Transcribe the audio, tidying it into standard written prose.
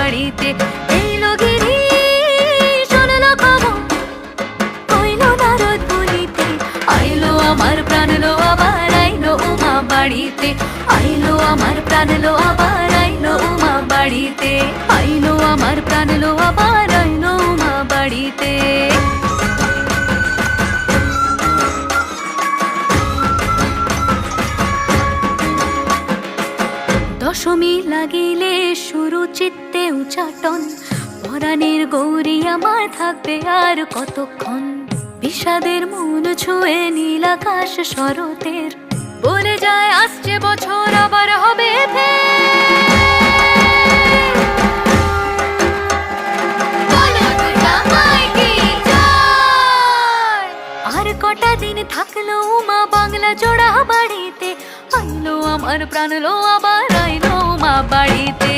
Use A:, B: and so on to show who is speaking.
A: বাড়িতে। এলো গিরি শুনলো খবর, হইলো নারদ বলিতে, আইলো আমার প্রাণ লো আবার আইলো উমা বাড়িতে। আইলো আমার প্রাণ লো আবার আইলো উমা বাড়িতে। আইলো আমার প্রাণ লো আবার আইলো উমা বাড়িতে। দশমী লাগিলে শুরু চিত্তে উচাটন, পরাণের গৌরী আমার থাকবে আর কতক্ষণ। বিষাদের মন ছুঁয়ে নীল আকাশ শরতের, বলে যায় আসছে বছর আবার হবে আর কটা দিন থাকলো উমা বাংলা জোড়া বাড়িতে। আইলো আমার প্রাণ লো আবার আইলো উমা বাড়িতে।